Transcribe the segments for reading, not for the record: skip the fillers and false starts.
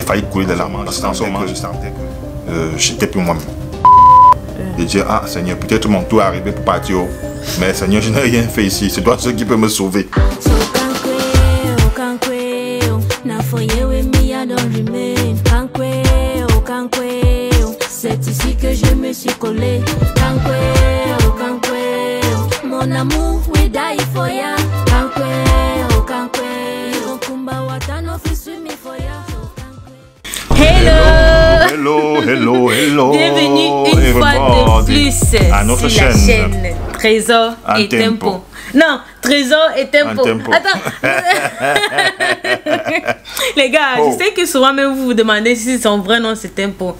failli couler des larmes. Parce qu'en ce moment, je sentais que j'étais plus moi-même. Et dire, ah Seigneur, peut-être mon tour est arrivé pour partir. Mais Seigneur, je n'ai rien fait ici. C'est toi seul qui peut me sauver. C'est ici que je me suis collé. Mon amour, we die for ya. Hello, hello, hello. Bienvenue une fois de plus à notre sur la chaîne Trésor et Tempo. Non, Trésor et Tempo. Attends. Les gars, je sais que souvent même vous vous demandez si son vrai nom c'est Tempo.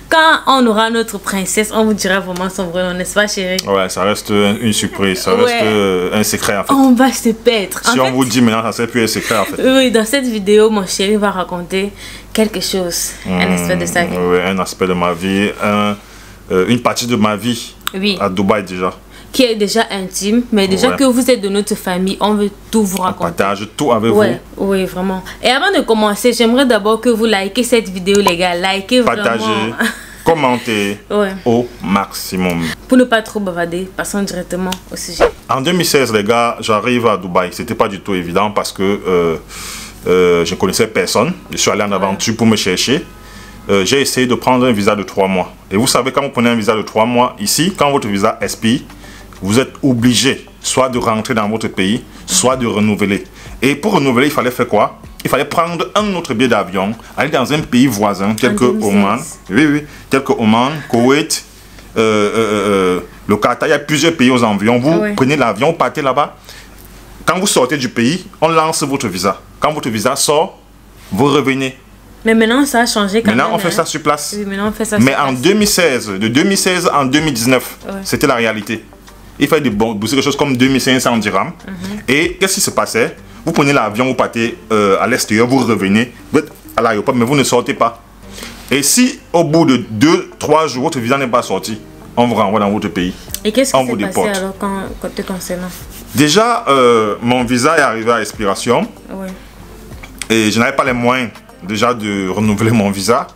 Quand on aura notre princesse, on vous dira vraiment son vrai nom, n'est-ce pas chérie? Ouais, ça reste une surprise, ça reste un secret en fait. On va se perdre. Si on vous dit maintenant, ça ne sert plus un secret en fait. Oui, dans cette vidéo, mon chéri va raconter quelque chose, un aspect de sa vie. Oui, un aspect de ma vie, une partie de ma vie à Dubaï déjà. Qui est déjà intime, mais déjà que vous êtes de notre famille, on veut tout vous raconter. On partage tout avec vous. Oui, vraiment. Et avant de commencer, j'aimerais d'abord que vous likez cette vidéo, les gars. Likez vraiment. Partagez, commentez au maximum. Pour ne pas trop bavarder, passons directement au sujet. En 2016, les gars, j'arrive à Dubaï. C'était pas du tout évident parce que je connaissais personne. Je suis allé en aventure pour me chercher. J'ai essayé de prendre un visa de 3 mois. Et vous savez, quand vous prenez un visa de 3 mois ici, quand votre visa expire, vous êtes obligé soit de rentrer dans votre pays, soit de renouveler. Et pour renouveler, il fallait faire quoi? Il fallait prendre un autre billet d'avion, aller dans un pays voisin, tel que Oman, tel que Oman, Koweït, le Qatar. Il y a plusieurs pays aux environs. Vous prenez l'avion, vous partez là-bas. Quand vous sortez du pays, on lance votre visa. Quand votre visa sort, vous revenez. Mais maintenant, ça a changé quand même. Maintenant, on fait ça sur place. Oui, maintenant, on fait ça mais en 2016, de 2016 en 2019, c'était la réalité. Il fallait bourser quelque chose comme 2500 dirhams. Et qu'est-ce qui se passait? Vous prenez l'avion, vous partez à l'extérieur, vous revenez, vous êtes à l'aéroport, mais vous ne sortez pas. Et si au bout de 2-3 jours, votre visa n'est pas sorti, on vous renvoie dans votre pays. Et qu'est-ce qui s'est passé alors quand te concernant? Déjà, mon visa est arrivé à expiration. Et je n'avais pas les moyens déjà de renouveler mon visa.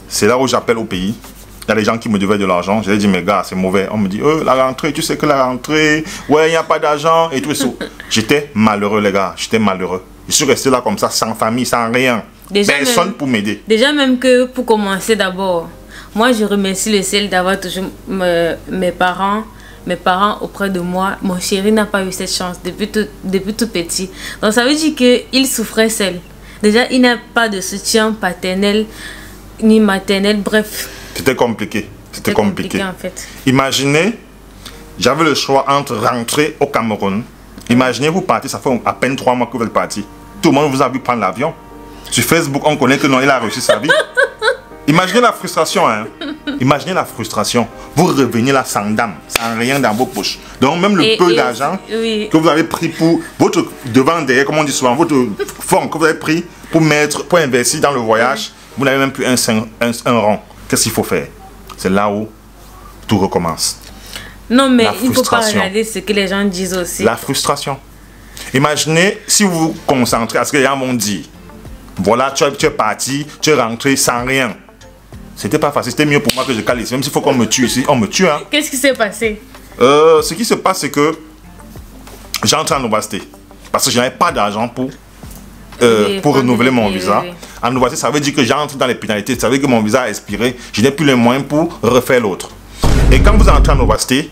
C'est là où j'appelle au pays. Il y a des gens qui me devaient de l'argent. J'ai dit, mais gars, c'est mauvais. On me dit, la rentrée, tu sais que la rentrée, ouais, il n'y a pas d'argent et tout ça. J'étais malheureux, les gars. J'étais malheureux. Je suis resté là comme ça, sans famille, sans rien. Personne pour m'aider. Déjà, même que pour commencer d'abord, moi, je remercie le ciel d'avoir toujours mes parents auprès de moi. Mon chéri n'a pas eu cette chance depuis tout petit. Donc, ça veut dire qu'il souffrait seul. Déjà, il n'a pas de soutien paternel ni maternel, bref. C'était compliqué. C'était compliqué en fait. Imaginez, j'avais le choix entre rentrer au Cameroun. Imaginez, vous partez, ça fait à peine 3 mois que vous êtes parti. Tout le monde vous a vu prendre l'avion. Sur Facebook, on connaît que non, il a réussi sa vie. Imaginez la frustration, hein. Imaginez la frustration. Vous revenez là sans dame, sans rien dans vos poches. Donc même le peu d'argent que vous avez pris pour votre devant, derrière, comme on dit souvent, votre fonds que vous avez pris pour investir dans le voyage, vous n'avez même plus un rond. Qu'est-ce qu'il faut faire? C'est là où tout recommence. Non, mais il ne faut pas regarder ce que les gens disent aussi. La frustration. Imaginez si vous vous concentrez à ce que les gens vont dire. Voilà, tu es parti, tu es rentré sans rien. C'était pas facile. C'était mieux pour moi que je cale ici. Même s'il faut qu'on me tue ici, on me tue. Hein. Qu'est-ce qui s'est passé? Ce qui se passe, c'est que j'entre en université. Parce que je n'avais pas d'argent pour renouveler mon visa. En nouveauté, ça veut dire que j'entre dans les pénalités. Ça veut dire que mon visa a expiré. Je n'ai plus les moyens pour refaire l'autre. Et quand vous entrez en université,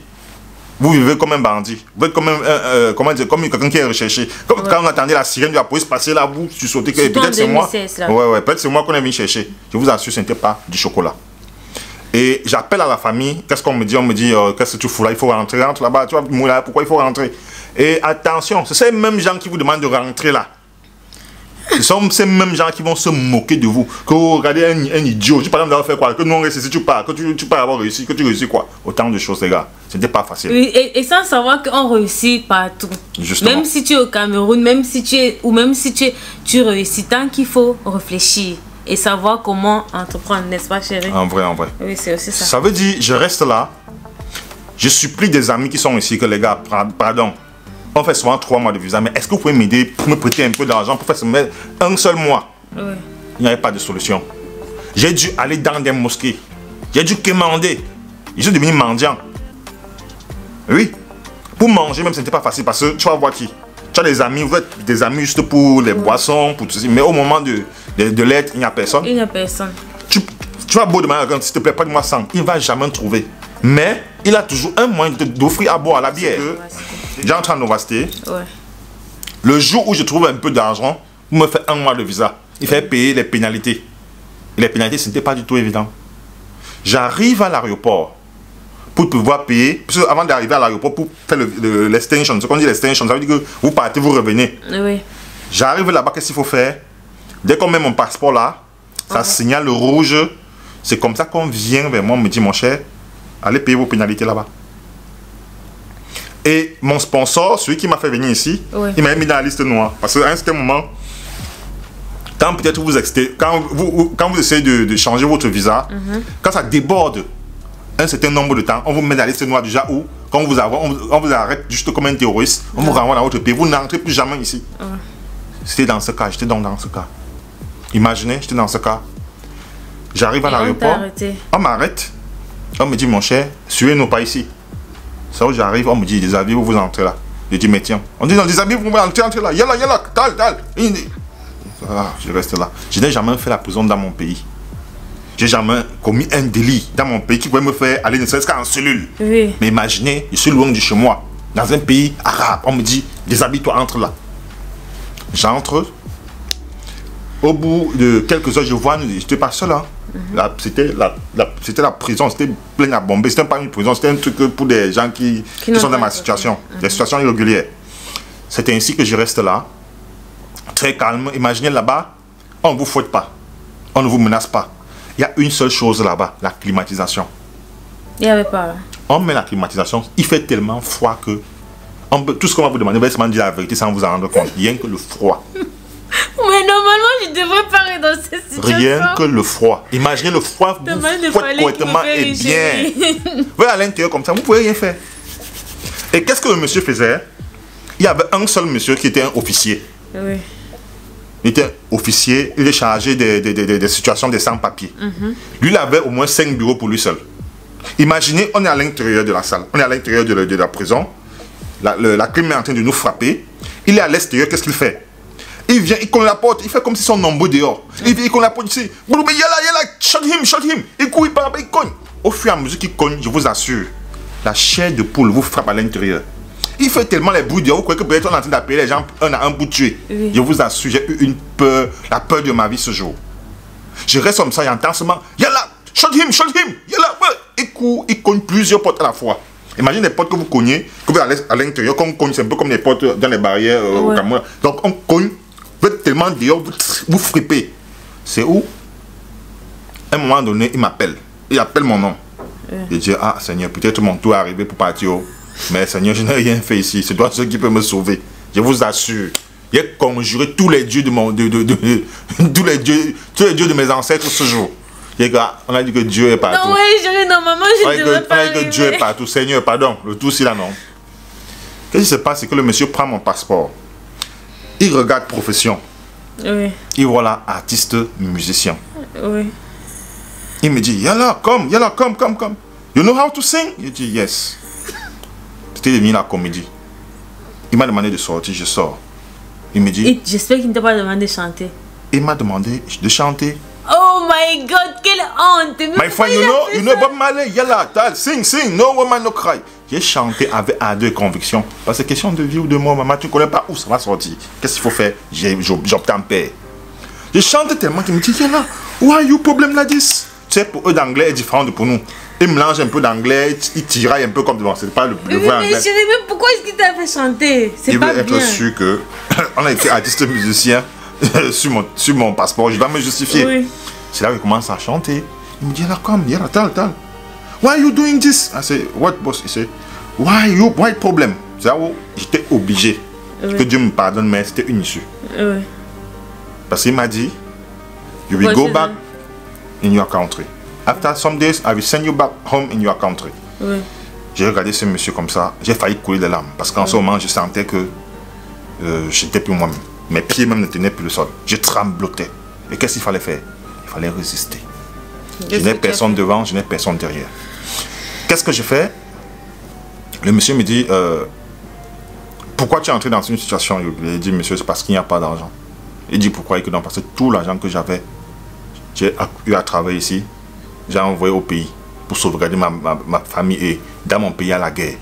vous vivez comme un bandit. Vous êtes comme comme quelqu'un qui est recherché. Quand on attendait la sirène de la police passer là, vous sautez que peut-être c'est moi. Peut-être c'est moi qu'on est venu chercher. Je vous assure, ce n'était pas du chocolat. Et j'appelle à la famille. Qu'est-ce qu'on me dit? On me dit, qu'est-ce que tu fous là? Il faut rentrer, rentre là-bas. Tu vas mourir, pourquoi il faut rentrer? Et attention, c'est ces mêmes gens qui vous demandent de rentrer là. Ce sont ces mêmes gens qui vont se moquer de vous. Que vous regardez un idiot. Tu parles d'avoir fait quoi? Que nous on réussit, tu pars. Que tu pars avoir réussi. Que tu réussis quoi? Autant de choses, les gars. C'était pas facile. Oui, et sans savoir qu'on réussit partout. Justement. Même si tu es au Cameroun, même si tu réussis, tant qu'il faut réfléchir et savoir comment entreprendre, n'est-ce pas, chérie? En vrai, en vrai. Oui, c'est aussi ça. Ça veut dire, je reste là. Je supplie des amis qui sont ici que les gars, pardon. On fait souvent 3 mois de visa, mais est-ce que vous pouvez m'aider pour me prêter un peu d'argent pour faire un seul mois? il n'y avait pas de solution. J'ai dû aller dans des mosquées. J'ai dû quémander. Je suis devenu mendiant. Oui. Pour manger, même, ce n'était pas facile parce que tu vas voir qui. Tu as des amis, vous êtes des amis juste pour les boissons, pour tout ça. Mais au moment de l'aide, il n'y a personne. Il n'y a personne. Tu vas beau demander à quelqu'un, s'il te plaît, prête-moi 100. Il ne va jamais trouver. Mais il a toujours un moyen d'offrir à boire la bière. J'entre en Novasté. Ouais. Le jour où je trouve un peu d'argent, vous me faites 1 mois de visa. Il fait payer les pénalités. Et les pénalités, ce n'était pas du tout évident. J'arrive à l'aéroport pour pouvoir payer. Parce que avant d'arriver à l'aéroport, pour faire l'extension, ce qu'on dit l'extension, ça veut dire que vous partez, vous revenez. Oui. J'arrive là-bas, qu'est-ce qu'il faut faire? Dès qu'on met mon passeport là, ça signale le rouge. C'est comme ça qu'on vient vers moi, on me dit, mon cher, allez payer vos pénalités là-bas. Et mon sponsor, celui qui m'a fait venir ici, il m'a mis dans la liste noire. Parce qu'à un certain moment, quand peut-être quand vous essayez de changer votre visa, quand ça déborde un certain nombre de temps, on vous met dans la liste noire déjà où, quand on vous arrête juste comme un terroriste, on vous renvoie dans votre pays, vous n'entrez plus jamais ici. C'était dans ce cas, j'étais donc dans ce cas. Imaginez, j'étais dans ce cas. J'arrive à l'aéroport, on m'arrête, on me dit, mon cher, suivez-nous pas ici. Ça où j'arrive, on me dit, déshabillez-vous, vous entrez là. Je dis, mais tiens, on dit, non, déshabillez-vous, vous entrez là, yalla, tal. Ah, je reste là. Je n'ai jamais fait la prison dans mon pays. J'ai jamais commis un délit dans mon pays qui pouvait me faire aller ne serait-ce qu'en cellule. Oui. Mais imaginez, je suis loin de chez moi, dans un pays arabe. On me dit, déshabille-toi, entre là. J'entre. Au bout de quelques heures, je vois, je n'étais pas seul. Hein. C'était la prison, c'était plein à bomber. C'était pas une prison, c'était un truc pour des gens qui sont dans ma situation, des situations irrégulières. C'est ainsi que je reste là, très calme. Imaginez là-bas, on ne vous fouette pas, on ne vous menace pas. Il y a une seule chose là-bas, la climatisation. Il n'y avait pas. On met la climatisation, il fait tellement froid que tout ce qu'on va vous demander, c'est de dire la vérité sans vous en rendre compte. Rien que le froid. Mais normalement, je devrais parler dans cette situation. Rien que le froid. Imaginez le froid, vous fouette correctement et bien. Vous voyez à l'intérieur comme ça, vous ne pouvez rien faire. Et qu'est-ce que le monsieur faisait? Il y avait un seul monsieur qui était un officier. Oui. Il était officier, il est chargé des situations des sans-papiers. Lui, il avait au moins 5 bureaux pour lui seul. Imaginez, on est à l'intérieur de la salle, on est à l'intérieur de la prison. La clim est en train de nous frapper. Il est à l'extérieur, qu'est-ce qu'il fait? Il vient, il cogne la porte, il fait comme si son nombre dehors. Il vient, il cogne la porte, il dit, yalla, shut him. Il court, il parle, il cogne. Au fur et à mesure qu'il cogne, je vous assure, la chair de poule vous frappe à l'intérieur. Il fait tellement les bruits dehors, vous croyez que peut-être on est en train d'appeler les gens un à un pour tuer. Oui. Je vous assure, j'ai eu une peur, la peur de ma vie ce jour. Je reste comme ça et entends seulement, yalla, shut him, yalla. Il court, il cogne plusieurs portes à la fois. Imagine les portes que vous cognez, que vous allez à l'intérieur, comme on cogne, c'est un peu comme les portes dans les barrières au Cameroun. Donc on cogne. Vous êtes tellement dehors, vous frippez. C'est où? À un moment donné, il m'appelle. Il appelle mon nom. Je dis, ah Seigneur, peut-être mon tour est arrivé pour partir. Mais Seigneur, je n'ai rien fait ici. C'est toi seul qui peut me sauver. Je vous assure. J'ai conjuré tous les dieux de tous les dieux de mes ancêtres ce jour. On a dit que Dieu est partout. Non, oui, normalement, je devrais pas. On a dit que Dieu est partout. Seigneur, pardon. Le tout, c'est là, non. Qu'est-ce qui se passe? C'est que le monsieur prend mon passeport. Il regarde profession. Oui. Il voit là, artiste, musicien. Oui. Il me dit, yalla, come. You know how to sing? Je dis, yes. C'était devenu la comédie. Il m'a demandé de sortir, je sors. Il me dit... J'espère qu'il ne t'a pas demandé de chanter. Il m'a demandé de chanter. Oh my God, quelle honte! My friend, you know Bob Marley, yalla, sing, no woman no cry. J'ai chanté avec ardeur et conviction. Parce que c'est question de vie ou de mort, maman, tu ne connais pas où ça va sortir. Qu'est-ce qu'il faut faire? J'obtempère. Je chante tellement qu'il me dit, yalla, why you problem like this? Tu sais, pour eux, d'anglais est différent de pour nous. Ils mélangent un peu d'anglais, ils tiraillent un peu comme devant. C'est pas le vrai anglais. Mais chérie, mais pourquoi est-ce qu'il t'a fait chanter? C'est pas bien. Il veut être sûr que on a été artiste musicien sur mon passeport. Je vais me justifier. Oui. C'est là qu'il commence à chanter. Il me dit, yalla, come, yalla, tal. Why are you doing this? I say, what boss? Il say, why problem? C'est là où j'étais obligé. Oui. Que Dieu me pardonne, mais c'était une issue. Oui. Parce qu'il m'a dit, you will go back in your country. After some days, I will send you back home in your country. Oui. J'ai regardé ce monsieur comme ça, j'ai failli couler des larmes. Parce qu'en ce moment, je sentais que j'étais plus moi-même. Mes pieds même ne tenaient plus le sol. Je tremblotais. Et qu'est-ce qu'il fallait faire? Il fallait résister. Je n'ai personne devant, je n'ai personne derrière. Qu'est-ce que j'ai fait? Le monsieur me dit, pourquoi tu es entré dans une situation? Il dit, monsieur, c'est parce qu'il n'y a pas d'argent. Il dit, pourquoi? Il dit, non, parce que tout l'argent que j'avais, j'ai eu à travailler ici, j'ai envoyé au pays pour sauvegarder ma famille, et dans mon pays, il y a la guerre.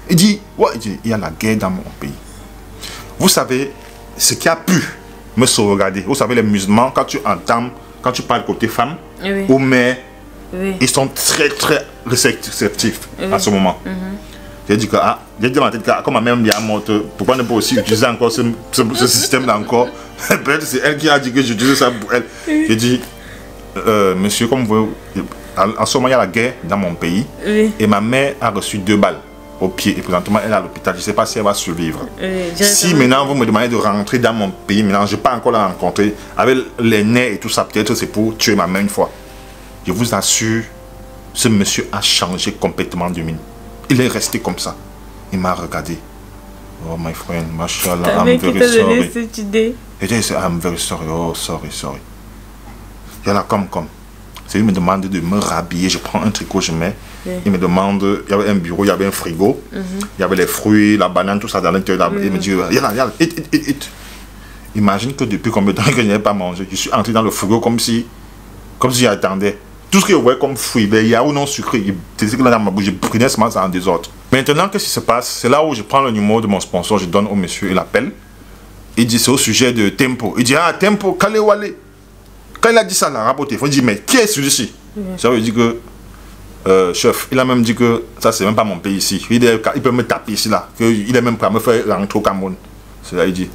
Il dit, ouais, il y a la guerre dans mon pays. Vous savez, ce qui a pu me sauvegarder, vous savez, les musulmans, quand tu entends, quand tu parles côté femme, oui. ou mère, oui. Ils sont très très réceptifs à ce moment. J'ai dit que, j'ai dit dans ma tête que, comme ma mère me dit, pourquoi ne pas aussi utiliser encore ce système-là encore? Peut-être c'est elle qui a dit que j'utilisais ça pour elle. J'ai dit, monsieur, comme vous voyez, en ce moment il y a la guerre dans mon pays, oui. Et ma mère a reçu 2 balles au pied et présentement elle est à l'hôpital. Je ne sais pas si elle va survivre. Si maintenant vous me demandez de rentrer dans mon pays, maintenant je n'ai pas encore la rencontrer, avec les nerfs et tout ça, peut-être c'est pour tuer ma mère une fois. Je vous assure, ce monsieur a changé complètement de mine. Il est resté comme ça. Il m'a regardé. Oh my friend, mashallah, I'm very sorry. Et j'ai dit, I'm very sorry, oh sorry. Il y a là comme. Il me demande de me rhabiller, je prends un tricot, je mets. Il me demande, il y avait un bureau, il y avait un frigo, il y avait les fruits, la banane, tout ça dans l'intérieur. Il me dit, yalla, eat. Imagine que depuis combien de temps que je n'avais pas mangé, je suis entré dans le frigo comme si j'attendais. Tout ce que je voyais comme fruits, les yaourts non sucrés, c'est ce que là dans ma bouche, je prenais seulement ça en désordre. Maintenant, qu'est-ce qui se passe? C'est là où je prends le numéro de mon sponsor, je donne au monsieur, il appelle. Il dit, c'est au sujet de Tempo. Il dit, Tempo, Kale Wale. Quand il a dit ça, la raboté, il faut dire, mais qui est celui-ci? Ça veut dire que, chef, il a même dit que ça, c'est même pas mon pays ici. Il peut me taper ici, là. Il est même prêt à me faire rentrer au Cameroun. C'est là, il dit,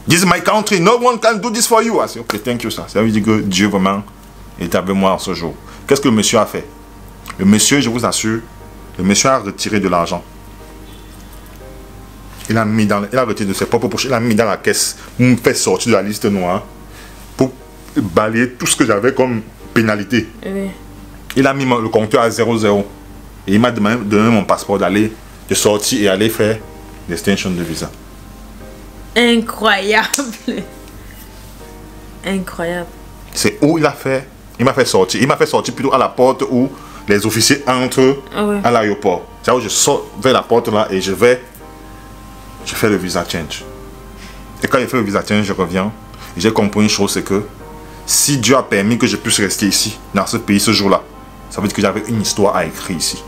this is my country, no one can do this for you. I say, ok, thank you, ça. Ça veut dire que Dieu, vraiment, est avec moi en ce jour. Qu'est-ce que le monsieur a fait? Le monsieur, je vous assure, le monsieur a retiré de l'argent. Il a retiré de ses propres poches, il a mis dans la caisse pour me faire sortir de la liste noire, pour balayer tout ce que j'avais comme pénalité. Oui. Il a mis le compteur à 0,0. Et il m'a donné mon passeport de sortir et aller faire l'extension de visa. Incroyable. Incroyable. C'est où il a fait. Il m'a fait sortir. Il m'a fait sortir plutôt à la porte où les officiers entrent à l'aéroport. C'est là où je sors vers la porte là et je fais le visa change. Et quand il fait le visa change, je reviens. Et j'ai compris une chose, c'est que si Dieu a permis que je puisse rester ici, dans ce pays, ce jour-là, ça veut dire que j'avais une histoire à écrire ici.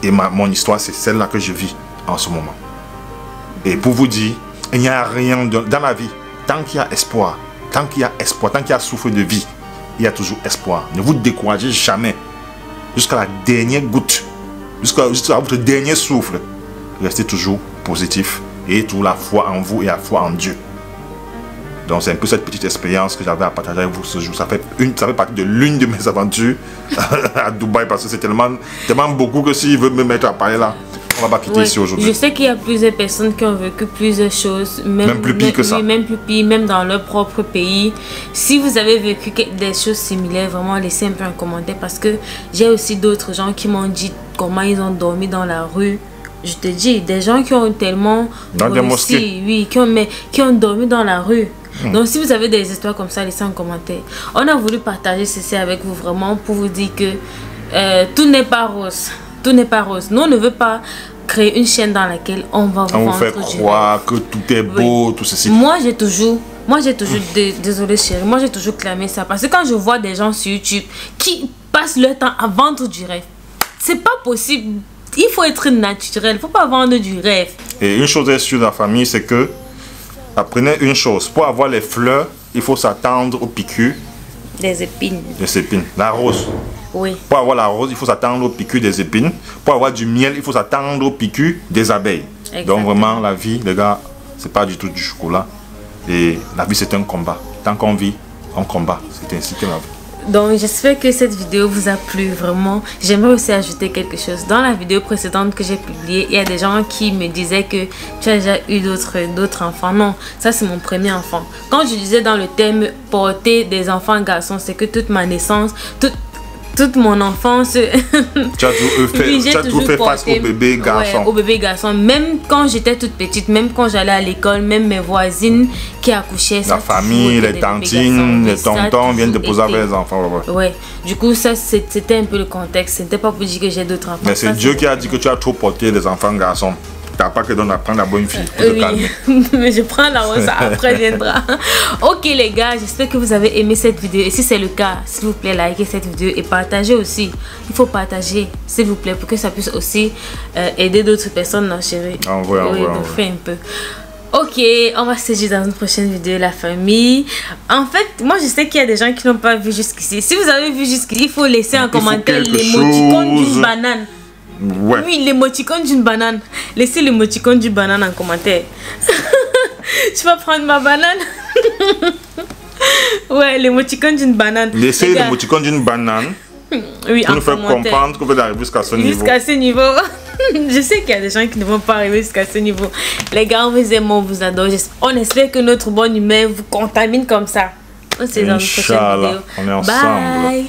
Et mon histoire, c'est celle-là que je vis en ce moment. Et pour vous dire, il n'y a rien dans la vie. Tant qu'il y a espoir, tant qu'il y a souffle de vie, il y a toujours espoir. Ne vous découragez jamais. Jusqu'à la dernière goutte, jusqu'à votre dernier souffle, restez toujours positif et toujours la foi en vous et la foi en Dieu. Donc c'est un peu cette petite expérience que j'avais à partager avec vous ce jour. Ça fait partie de l'une de mes aventures à Dubaï, parce que c'est tellement beaucoup que s'il veut me mettre à parler là, on va pas quitter ici aujourd'hui. Je sais qu'il y a plusieurs personnes qui ont vécu plusieurs choses, même plus pire que ça. Oui, même plus pire, même dans leur propre pays. Si vous avez vécu des choses similaires, vraiment laissez un peu un commentaire, parce que j'ai aussi d'autres gens qui m'ont dit comment ils ont dormi dans la rue. Je te dis, des gens qui ont tellement dans des mosquées, oui, qui ont dormi dans la rue. Donc si vous avez des histoires comme ça, laissez un commentaire. On a voulu partager ceci avec vous vraiment pour vous dire que tout n'est pas rose. Tout n'est pas rose. Nous, on ne veut pas créer une chaîne dans laquelle on va vous faire croire que tout est beau, tout ceci. Moi j'ai toujours désolé chérie, moi j'ai toujours clamé ça, parce que quand je vois des gens sur YouTube qui passent leur temps à vendre du rêve, c'est pas possible. Il faut être naturel, il ne faut pas vendre du rêve. Et une chose est sûre dans la famille, c'est que apprenez une chose, pour avoir les fleurs, il faut s'attendre aux piqûres des épines. Des épines, la rose. Oui. Pour avoir la rose, il faut s'attendre aux piqûres des épines. Pour avoir du miel, il faut s'attendre aux piqûres des abeilles. Exactement. Donc vraiment, la vie, les gars, c'est pas du tout du chocolat. Et la vie, c'est un combat. Tant qu'on vit, on combat. C'est ainsi que la vie. Donc j'espère que cette vidéo vous a plu vraiment. J'aimerais aussi ajouter quelque chose. Dans la vidéo précédente que j'ai publiée, il y a des gens qui me disaient que tu as déjà eu d'autres enfants. Non, ça c'est mon premier enfant. Quand je disais dans le thème porter des enfants garçons, c'est que toute ma naissance, toute mon enfance. Tu as toujours fait face au bébé garçon. Ouais, au bébé garçon. Même quand j'étais toute petite, même quand j'allais à l'école, même mes voisines qui accouchaient. La famille, les tantines, les tontons viennent te poser avec les enfants. Ouais. Du coup, ça, c'était un peu le contexte. C'était pas pour dire que j'ai d'autres enfants. Mais c'est Dieu qui a dit que tu as trop porté des enfants garçons. T'as pas que d'en apprendre la bonne fille pour te calmer. Mais je prends la rose, après viendra. Ok les gars, j'espère que vous avez aimé cette vidéo. Et si c'est le cas, s'il vous plaît, likez cette vidéo et partagez aussi. Il faut partager, s'il vous plaît, pour que ça puisse aussi aider d'autres personnes, non chérie? Fais un peu. Ok, on va se dire dans une prochaine vidéo, la famille. En fait, moi je sais qu'il y a des gens qui n'ont pas vu jusqu'ici. Si vous avez vu jusqu'ici, il faut laisser en commentaire l'émoticône d'une banane. Ouais. Oui, l'émoticône d'une banane. Laissez l'émoticône d'une banane en commentaire. Tu vas prendre ma banane? Ouais, l'émoticône d'une banane. Laissez l'émoticône d'une banane. Oui, pour nous faire comprendre que vous arrivez jusqu'à ce niveau. Jusqu'à ce niveau. Je sais qu'il y a des gens qui ne vont pas arriver jusqu'à ce niveau. Les gars, on vous aime, on vous adore. On espère que notre bonne humeur vous contamine comme ça. On se dit dans une prochaine vidéo. On est ensemble. Bye.